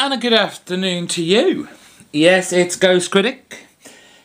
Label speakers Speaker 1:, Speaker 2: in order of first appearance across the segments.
Speaker 1: And a good afternoon to you. Yes, it's Ghost Critic,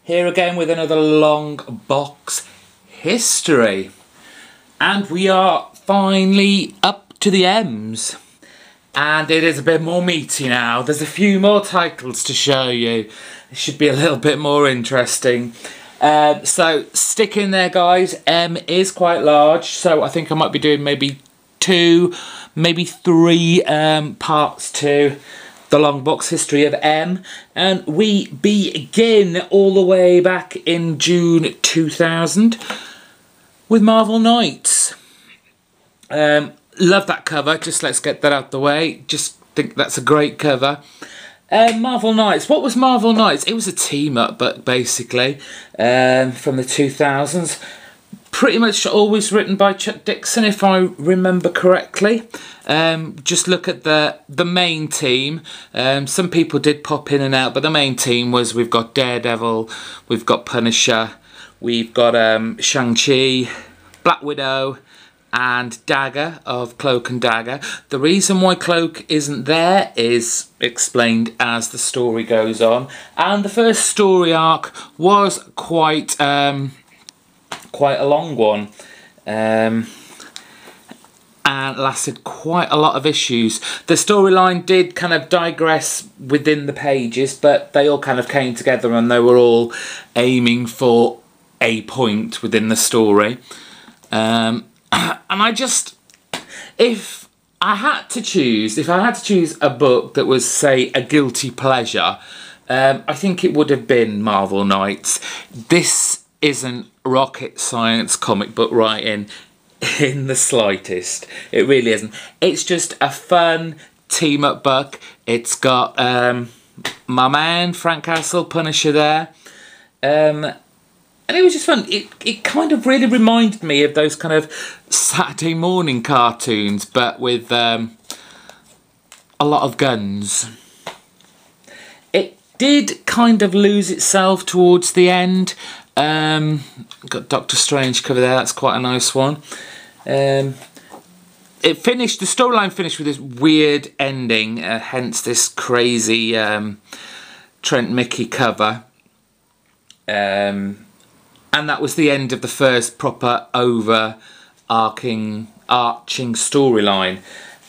Speaker 1: here again with another LongBox history. And we are finally up to the M's. And it is a bit more meaty now. There's a few more titles to show you. It should be a little bit more interesting. So stick in there, guys. M is quite large, so I think I might be doing maybe 2, maybe 3 parts to the LongBox history of M. And we begin all the way back in June 2000 with Marvel Knights. Love that cover, just let's get that out the way. Just think that's a great cover. Marvel Knights. What was Marvel Knights? It was a team-up book, basically, from the 2000s. Pretty much always written by Chuck Dixon, if I remember correctly. Just look at the main team. Some people did pop in and out, but the main team was, we've got Daredevil, we've got Punisher, we've got Shang-Chi, Black Widow, and Dagger of Cloak and Dagger. The reason why Cloak isn't there is explained as the story goes on. And the first story arc was quite a long one. And lasted quite a lot of issues. The storyline did kind of digress within the pages, but they all kind of came together and they were all aiming for a point within the story. And I just, if I had to choose a book that was, say, a guilty pleasure, I think it would have been Marvel Knights. This isn't rocket science comic book writing in the slightest. It really isn't. It's just a fun team-up book. It's got my man, Frank Castle, Punisher there. And it was just fun. It kind of really reminded me of those kind of Saturday morning cartoons, but with a lot of guns. It did kind of lose itself towards the end. Got Doctor Strange cover there, that's quite a nice one. The storyline finished with this weird ending, hence this crazy Trent Mickey cover. And that was the end of the first proper overarching storyline.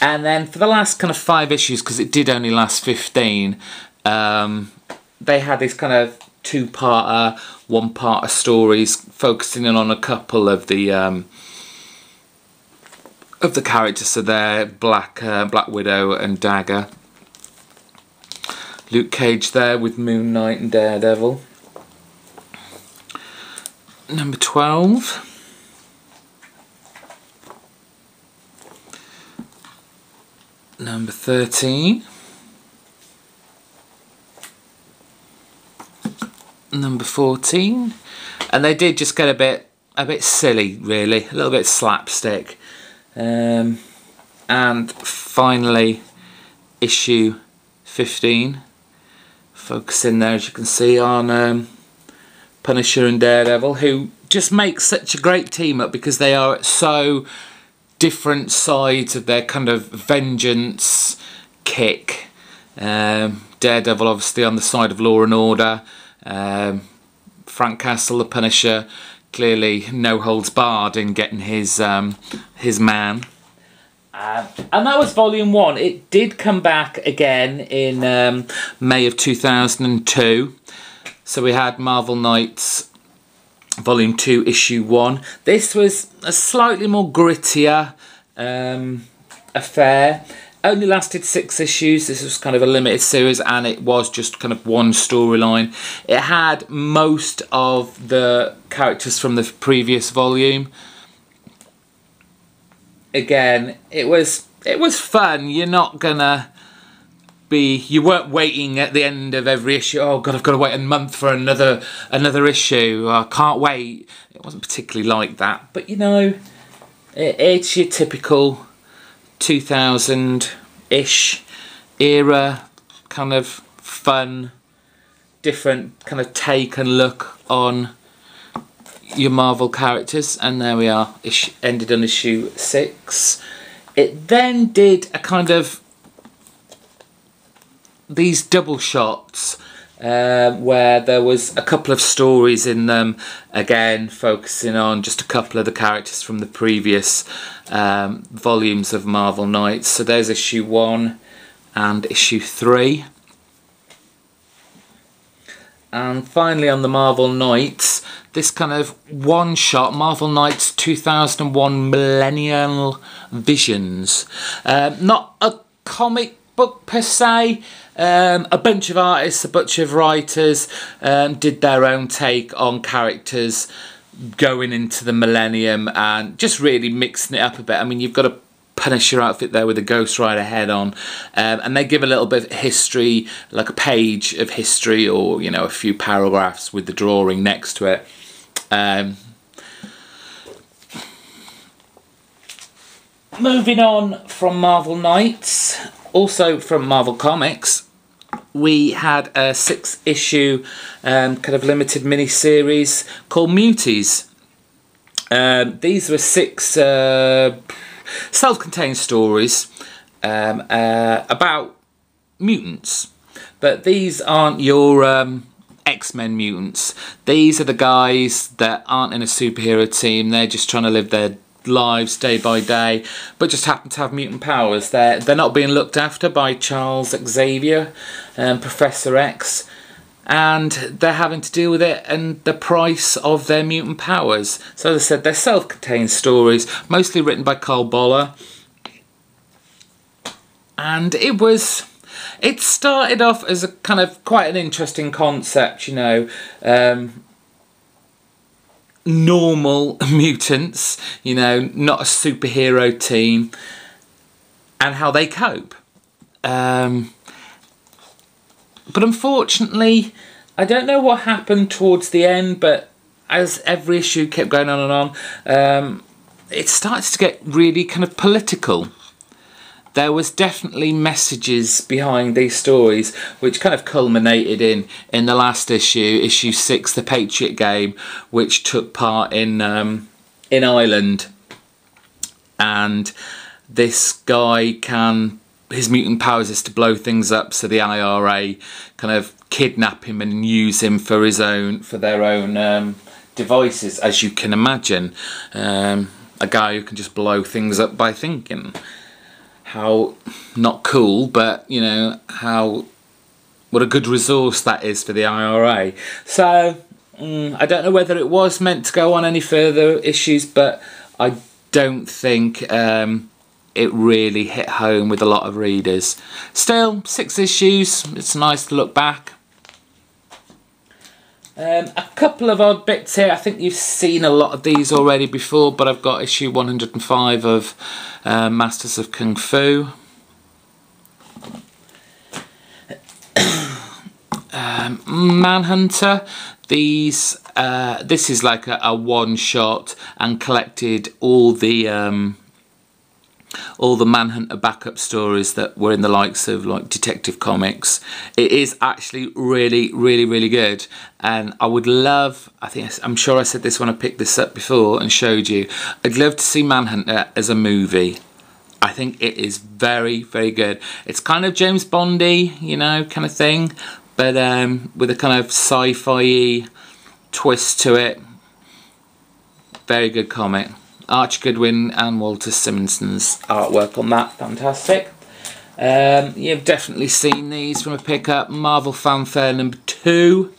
Speaker 1: And then for the last kind of 5 issues, because it did only last 15, they had this kind of 2-parter, 1-parter stories focusing in on a couple of the characters. So there, Black Widow and Dagger. Luke Cage there with Moon Knight and Daredevil. Number 12. Number 13. Number 14. And they did just get a bit silly, really, a little bit slapstick. And finally, issue 15. Focusing there, as you can see, on Punisher and Daredevil, who just make such a great team up because they are at so different sides of their kind of vengeance kick. Daredevil obviously on the side of law and order. Frank Castle, the Punisher, clearly no holds barred in getting his man. And that was volume 1. It did come back again in May of 2002. So we had Marvel Knights Volume 2, Issue 1. This was a slightly more grittier affair. Only lasted 6 issues. This was kind of a limited series, and it was just kind of one storyline. It had most of the characters from the previous volume. Again, it was fun. You're not gonna you weren't waiting at the end of every issue, oh god, I've got to wait a month for another issue, I can't wait. It wasn't particularly like that, but you know, it's your typical 2000-ish era kind of fun, different kind of take and look on your Marvel characters. And there we are, ended on issue 6. It then did a kind of these double shots where there was a couple of stories in them, again focusing on just a couple of the characters from the previous volumes of Marvel Knights. So there's issue 1 and issue 3. And finally on the Marvel Knights, this kind of one-shot, Marvel Knights 2001 Millennial Visions. Not a comic book per se. A bunch of artists, a bunch of writers did their own take on characters going into the millennium and just really mixing it up a bit. I mean, you've got a Punisher outfit there with a Ghost Rider head on, and they give a little bit of history, like a page of history, or you know, a few paragraphs with the drawing next to it. Moving on from Marvel Knights, also from Marvel Comics, we had a 6-issue kind of limited mini-series called Meaties. These were 6 self-contained stories about mutants, but these aren't your X-Men mutants. These are the guys that aren't in a superhero team. They're just trying to live their lives day by day, but just happen to have mutant powers. They're not being looked after by Charles Xavier, Professor X, and they're having to deal with it and the price of their mutant powers. So as I said, they're self-contained stories, mostly written by Carl Boller. And it started off as a kind of quite an interesting concept, you know, normal mutants, you know, not a superhero team, and how they cope. But unfortunately, I don't know what happened towards the end, but as every issue kept going on and on, it started to get really kind of political. There was definitely messages behind these stories, which kind of culminated in the last issue, issue 6, the Patriot Game, which took part in Ireland. And this guy his mutant powers is to blow things up, so the IRA kind of kidnap him and use him for their own devices, as you can imagine. A guy who can just blow things up by thinking. How not cool, but you know what a good resource that is for the IRA. So I don't know whether it was meant to go on any further issues, but I don't think it really hit home with a lot of readers. Still, 6 issues, it's nice to look back. A couple of odd bits here. I think you've seen a lot of these already before, but I've got issue 105 of Masters of Kung Fu. Manhunter. This is like a one-shot and collected all the Manhunter backup stories that were in the likes of like Detective Comics. It is actually really, really, really good, and I would love, I'm sure I said this when I picked this up before and showed you, I'd love to see Manhunter as a movie. I think it is very, very good. It's kind of James Bondy, you know, kind of thing, but with a kind of sci-fi twist to it. Very good comic. Archie Goodwin and Walter Simonson's artwork on that, fantastic. You've definitely seen these from a pickup. Marvel Fanfare number 2.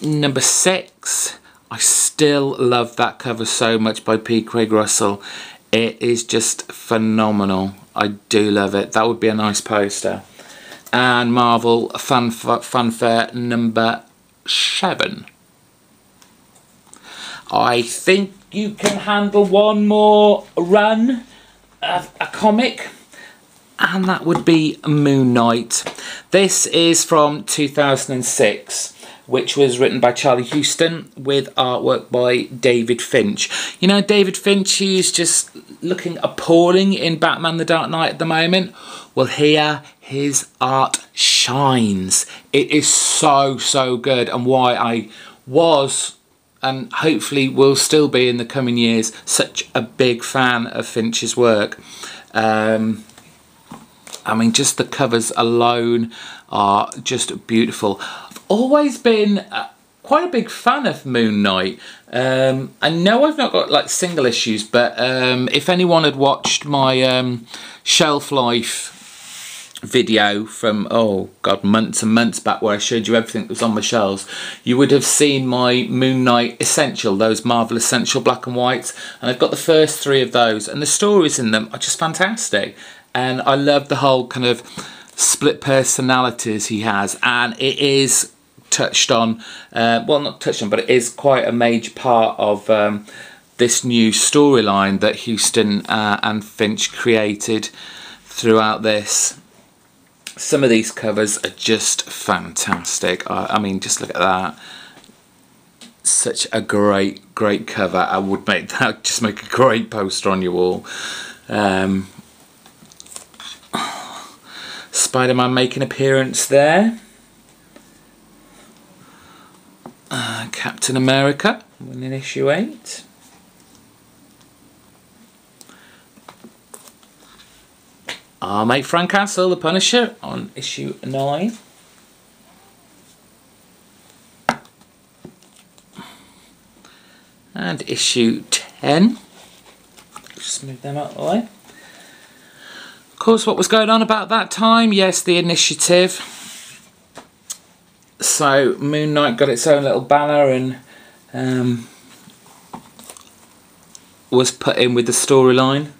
Speaker 1: Number 6. I still love that cover so much by P. Craig Russell. It is just phenomenal. I do love it. That would be a nice poster. And Marvel Fanfare number 7. I think you can handle one more run of a comic, and that would be Moon Knight. This is from 2006, which was written by Charlie Huston with artwork by David Finch. You know, David Finch, he's just looking appalling in Batman the Dark Knight at the moment. Well, here his art shines. It is so, so good, and why I was, and hopefully will still be in the coming years, such a big fan of Finch's work. I mean, just the covers alone are just beautiful. I've always been quite a big fan of Moon Knight. I know I've not got like single issues, but if anyone had watched my shelf life video from, oh god, months and months back, where I showed you everything that was on my shelves, you would have seen my Moon Knight Essential, those Marvel Essential black and whites, and I've got the first 3 of those, and the stories in them are just fantastic. And I love the whole kind of split personalities he has, and it is touched on, well, not touched on, but it is quite a major part of this new storyline that Houston and Finch created throughout this. Some of these covers are just fantastic. I mean, just look at that. Such a great cover. I would make that, just make a great poster on your wall. Spider-Man making an appearance there. Captain America winning issue 8. Our mate Frank Castle, the Punisher, on issue 9. And issue 10. Just move them out of the way. Of course, what was going on about that time? Yes, the Initiative. So Moon Knight got its own little banner and was put in with the storyline.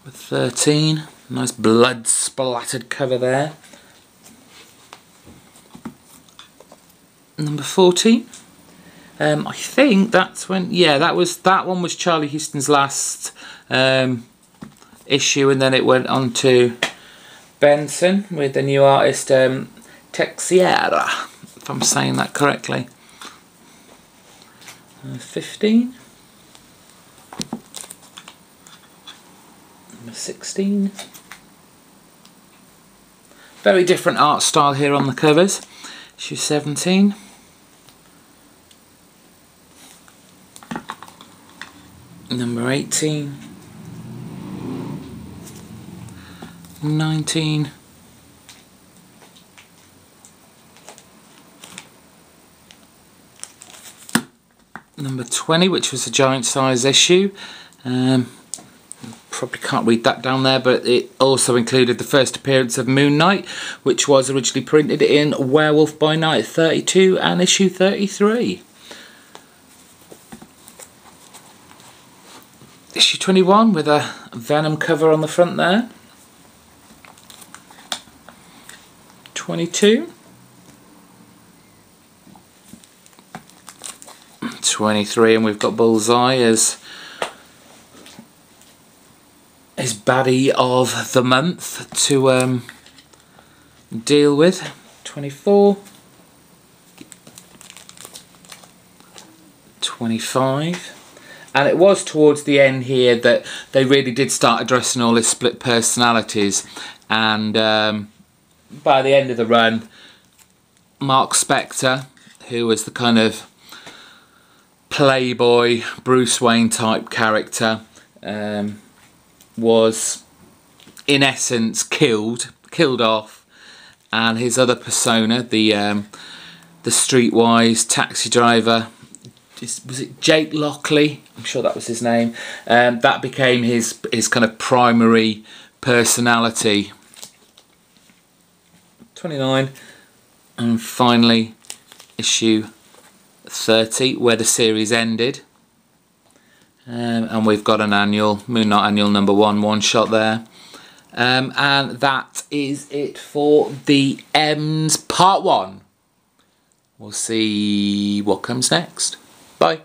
Speaker 1: With 13, nice blood splattered cover there. Number 14. I think that's when, yeah, that one was Charlie Houston's last issue, and then it went on to Benson with the new artist Texiera, if I'm saying that correctly. 15. Number 16. Very different art style here on the covers. Issue 17. Number 18. 19. Number 20, which was a giant size issue. Probably can't read that down there, but it also included the first appearance of Moon Knight, which was originally printed in Werewolf by Night 32 and issue 33. Issue 21 with a Venom cover on the front there. 22. 23, and we've got Bullseye as his baddie of the month to deal with. 24. 25. And it was towards the end here that they really did start addressing all his split personalities, and by the end of the run, Mark Spector, who was the kind of playboy Bruce Wayne type character, was in essence killed off, and his other persona, the streetwise taxi driver, was it Jake Lockley? I'm sure that was his name. That became his kind of primary personality. 29, and finally issue 30, where the series ended. And we've got an annual, Moon Knight Annual number 1 shot there. And that is it for the M's Part 1. We'll see what comes next. Bye.